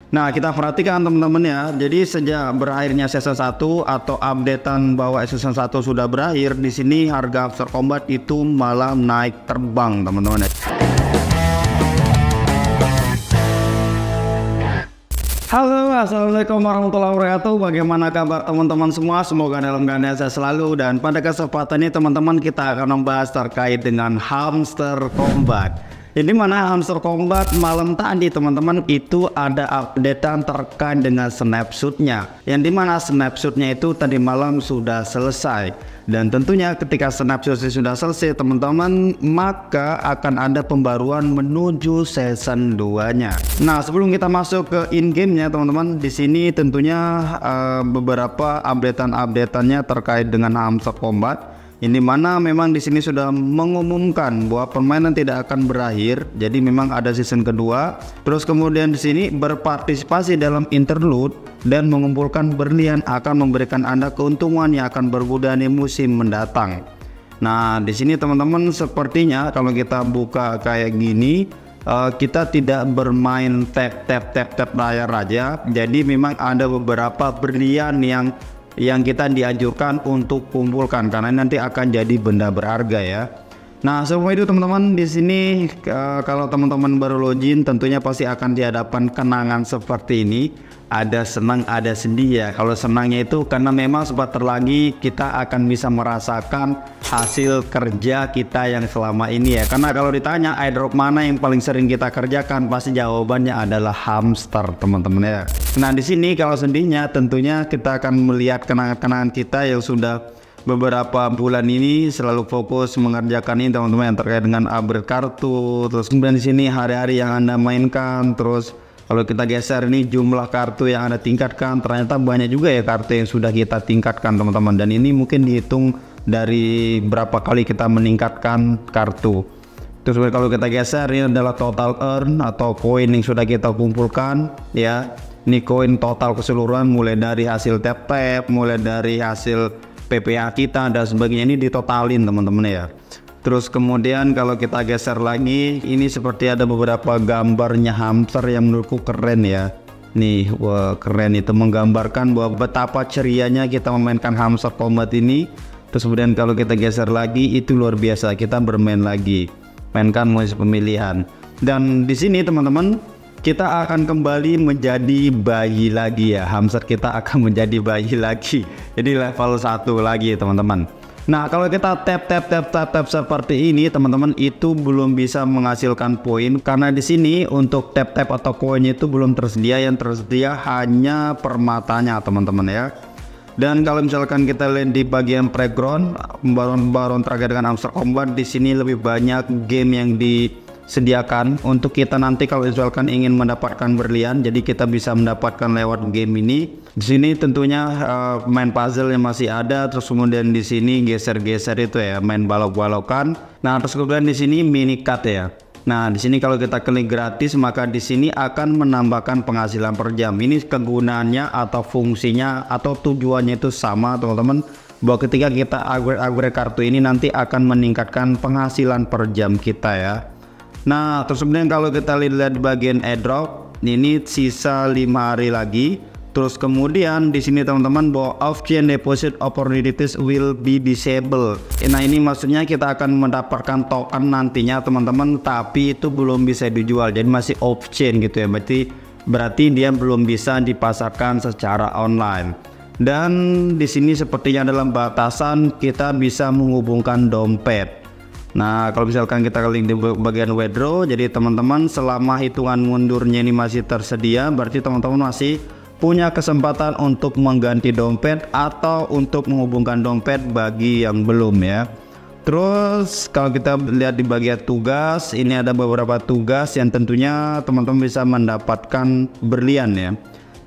Nah, kita perhatikan teman-teman ya. Jadi sejak berakhirnya season 1 atau updatean bahwa season 1 sudah berakhir, di sini harga Hamster Kombat itu malah naik terbang, teman-teman ya. Halo, assalamualaikum warahmatullahi wabarakatuh. Bagaimana kabar teman-teman semua? Semoga dalam keadaan sehat selalu. Dan pada kesempatan ini teman-teman, kita akan membahas terkait dengan Hamster Kombat. Jadi mana Hamster Kombat malam tadi teman-teman itu ada updatean terkait dengan snapshotnya, yang dimana snapshotnya itu tadi malam sudah selesai. Dan tentunya ketika snapshotnya sudah selesai teman-teman, maka akan ada pembaruan menuju season 2-nya. Nah, sebelum kita masuk ke in game-nya teman-teman, di sini tentunya beberapa updatean-updateannya terkait dengan Hamster Kombat. Ini mana memang di sini sudah mengumumkan bahwa permainan tidak akan berakhir, jadi memang ada season kedua. Terus kemudian di sini berpartisipasi dalam interlude dan mengumpulkan berlian akan memberikan Anda keuntungan yang akan berguna di musim mendatang. Nah, di sini teman-teman sepertinya kalau kita buka kayak gini, kita tidak bermain tap layar aja. Jadi memang ada beberapa berlian yang kita dianjurkan untuk kumpulkan karena nanti akan jadi benda berharga ya. Nah, semua itu teman-teman di sini kalau teman-teman baru login tentunya pasti akan dihadapkan kenangan seperti ini. Ada senang, ada sedih ya. Kalau senangnya itu karena memang sebentar lagi kita akan bisa merasakan hasil kerja kita yang selama ini ya. Karena kalau ditanya airdrop mana yang paling sering kita kerjakan, pasti jawabannya adalah hamster teman-teman ya. Nah, di sini kalau sedihnya tentunya kita akan melihat kenangan-kenangan kita yang sudah beberapa bulan ini selalu fokus mengerjakan ini teman-teman, yang terkait dengan upgrade kartu. Terus kemudian di sini hari-hari yang Anda mainkan. Terus kalau kita geser ini jumlah kartu yang Anda tingkatkan, ternyata banyak juga ya kartu yang sudah kita tingkatkan teman-teman. Dan ini mungkin dihitung dari berapa kali kita meningkatkan kartu. Terus kalau kita geser ini adalah total earn atau koin yang sudah kita kumpulkan ya. Ini koin total keseluruhan mulai dari hasil tap-tap, mulai dari hasil PPA kita dan sebagainya, ini ditotalin teman-teman ya. Terus kemudian kalau kita geser lagi, ini seperti ada beberapa gambarnya hamster yang menurutku keren ya. Nih, wah keren, itu menggambarkan bahwa betapa cerianya kita memainkan Hamster Kombat ini. Terus kemudian kalau kita geser lagi, itu luar biasa, kita bermain lagi, mainkan musim pemilihan. Dan di sini teman-teman, kita akan kembali menjadi bayi lagi ya. Hamster kita akan menjadi bayi lagi. Jadi level 1 lagi teman-teman. Nah, kalau kita tap seperti ini teman-teman, itu belum bisa menghasilkan poin karena di sini untuk tap atau koinnya itu belum tersedia, yang tersedia hanya permatanya teman-teman ya. Dan kalau misalkan kita lihat di bagian background pembaruan terkait dengan Hamster Kombat, di sini lebih banyak game yang disediakan untuk kita nanti kalau misalkan ingin mendapatkan berlian, jadi kita bisa mendapatkan lewat game ini. Di sini tentunya main puzzle yang masih ada, terus kemudian di sini geser-geser itu ya, main balok-balokan. Nah, terus kemudian di sini mini cut ya. Nah, di sini kalau kita klik gratis, maka di sini akan menambahkan penghasilan per jam. Ini kegunaannya atau fungsinya atau tujuannya itu sama teman-teman, bahwa ketika kita upgrade kartu ini nanti akan meningkatkan penghasilan per jam kita ya. Nah, terus kemudian kalau kita lihat di bagian airdrop, ini sisa 5 hari lagi. Terus kemudian di sini teman-teman bahwa off-chain deposit opportunities will be disabled. Nah, ini maksudnya kita akan mendapatkan token nantinya teman-teman, tapi itu belum bisa dijual. Jadi masih off-chain gitu ya. Berarti dia belum bisa dipasarkan secara online. Dan di sini sepertinya dalam batasan kita bisa menghubungkan dompet. Nah, kalau misalkan kita klik di bagian withdraw, jadi teman-teman selama hitungan mundurnya ini masih tersedia, berarti teman-teman masih punya kesempatan untuk mengganti dompet atau untuk menghubungkan dompet bagi yang belum ya. Terus kalau kita lihat di bagian tugas, ini ada beberapa tugas yang tentunya teman-teman bisa mendapatkan berlian ya.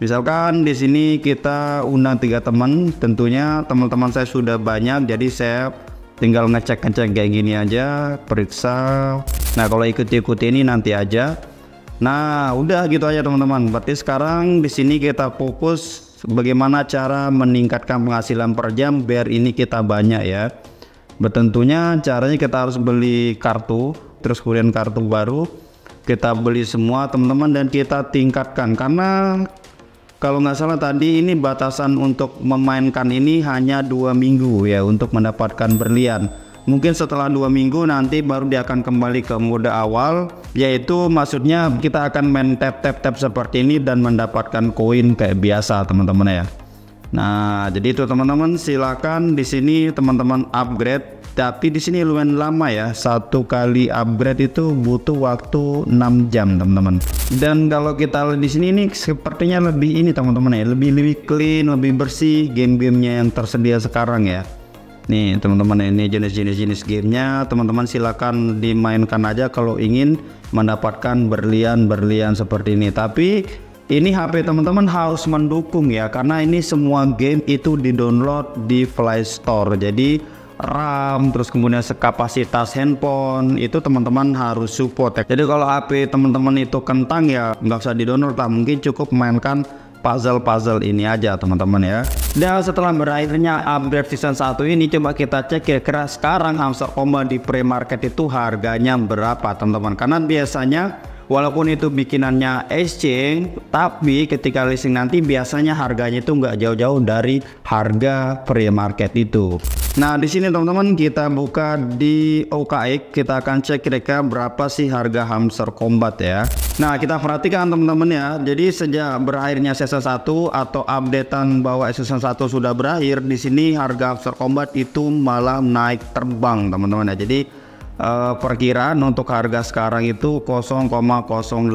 Misalkan di sini kita undang 3 teman, tentunya teman-teman saya sudah banyak, jadi saya tinggal ngecek kayak gini aja, periksa. Nah, kalau ikuti ini nanti aja. Nah, udah gitu aja teman-teman. Berarti sekarang di sini kita fokus bagaimana cara meningkatkan penghasilan per jam biar ini kita banyak ya. Tentunya caranya kita harus beli kartu, terus kemudian kartu baru. kita beli semua teman-teman dan kita tingkatkan, karena kalau nggak salah tadi ini batasan untuk memainkan ini hanya 2 minggu ya untuk mendapatkan berlian. Mungkin setelah 2 minggu nanti baru dia akan kembali ke mode awal, yaitu maksudnya kita akan main tap seperti ini dan mendapatkan koin kayak biasa teman-teman ya. Nah, jadi itu teman-teman, silakan di sini teman-teman upgrade, tapi di sini lumayan lama ya. Satu kali upgrade itu butuh waktu 6 jam teman-teman. Dan kalau kita lihat di sini ini sepertinya lebih ini teman-teman ya, lebih clean, lebih bersih game-gamenya yang tersedia sekarang ya. Nih teman-teman, ini jenis gamenya, teman-teman silakan dimainkan aja kalau ingin mendapatkan berlian seperti ini. Tapi ini HP teman-teman harus mendukung ya, karena ini semua game itu di-download di Play Store. Jadi RAM, terus kemudian kapasitas handphone itu teman-teman harus support ya. Jadi kalau HP teman-teman itu kentang ya nggak usah di-download lah, mungkin cukup mainkan puzzle ini aja teman-teman ya. Dan setelah berakhirnya upgrade season 1 ini, coba kita cek kira-kira sekarang Hamster Combat di pre-market itu harganya berapa teman-teman. Karena biasanya walaupun itu bikinannya exchange, tapi ketika listing nanti biasanya harganya itu nggak jauh-jauh dari harga pre-market itu. Nah di sini teman-teman kita buka di OKX, kita akan cek kira-kira berapa sih harga Hamster Combat ya. Nah kita perhatikan teman-teman ya, jadi sejak berakhirnya season 1 atau updatean bahwa season 1 sudah berakhir, di sini harga Hamster Combat itu malah naik terbang teman-teman ya. Jadi perkiraan untuk harga sekarang itu 0,08,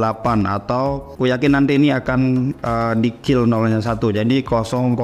atau aku yakin nanti ini akan di kill 0-1, jadi 0,01.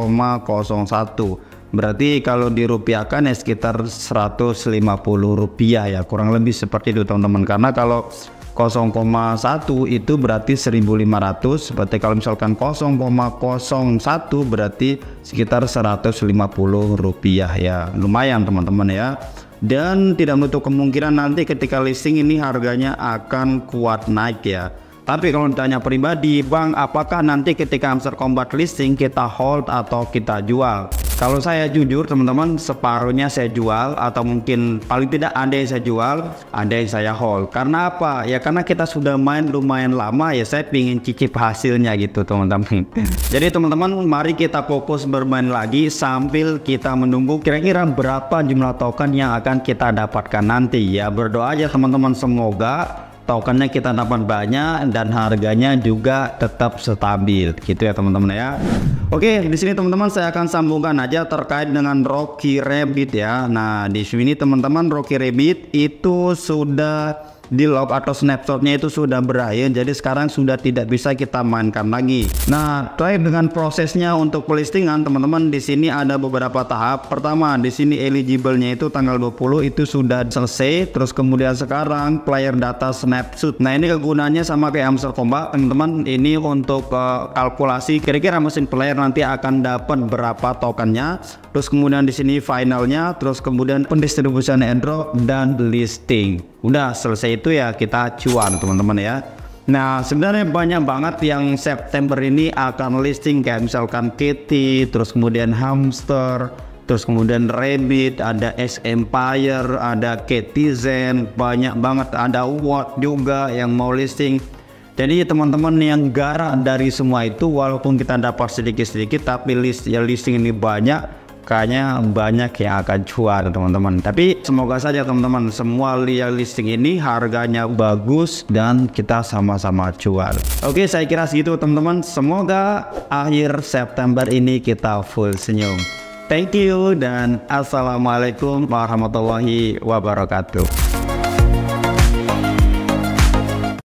Berarti kalau dirupiahkan ya sekitar Rp150 ya, kurang lebih seperti itu teman-teman. Karena kalau 0,1 itu berarti 1.500, berarti kalau misalkan 0,01 berarti sekitar Rp150 ya, lumayan teman-teman ya. Dan tidak menutup kemungkinan nanti ketika listing ini harganya akan kuat naik ya. Tapi kalau ditanya pribadi, Bang, apakah nanti ketika Hamster Combat listing kita hold atau kita jual? Kalau saya jujur teman-teman, separuhnya saya jual, atau mungkin paling tidak ada yang saya jual, ada yang saya hold. Karena apa? Ya karena kita sudah main lumayan lama ya, saya pingin cicip hasilnya gitu teman-teman. Jadi teman-teman, mari kita fokus bermain lagi sambil kita menunggu kira-kira berapa jumlah token yang akan kita dapatkan nanti ya. Berdoa aja teman-teman, semoga tokennya kita dapat banyak dan harganya juga tetap stabil gitu ya teman-teman ya. Oke, di sini teman-teman saya akan sambungkan aja terkait dengan Rocky Rabbit ya. Nah di sini teman-teman, Rocky Rabbit itu sudah di log atau snapshotnya itu sudah berakhir, jadi sekarang sudah tidak bisa kita mainkan lagi. Nah terkait dengan prosesnya untuk pelistingan teman-teman, di sini ada beberapa tahap. Pertama, di sini eligible-nya itu tanggal 20 itu sudah selesai. Terus kemudian sekarang player data snapshot. Nah ini kegunaannya sama kayak Hamster Combat teman-teman, ini untuk kalkulasi kira-kira mesin player nanti akan dapat berapa tokennya. Terus kemudian di sini finalnya, terus kemudian pendistribusian airdrop dan listing. Udah selesai itu ya, kita cuan teman-teman ya. Nah sebenarnya banyak banget yang September ini akan listing, kayak misalkan Kitty, terus kemudian Hamster, terus kemudian Rabbit, ada X Empire, ada Ketizen, banyak banget, ada Watt juga yang mau listing. Jadi teman-teman yang garang dari semua itu, walaupun kita dapat sedikit-sedikit, tapi listing ini banyak, kayaknya banyak yang akan cuan teman-teman. Tapi semoga saja teman-teman semua listing ini harganya bagus dan kita sama-sama cuan. Oke, saya kira segitu teman-teman. Semoga akhir September ini kita full senyum. Thank you dan assalamualaikum warahmatullahi wabarakatuh.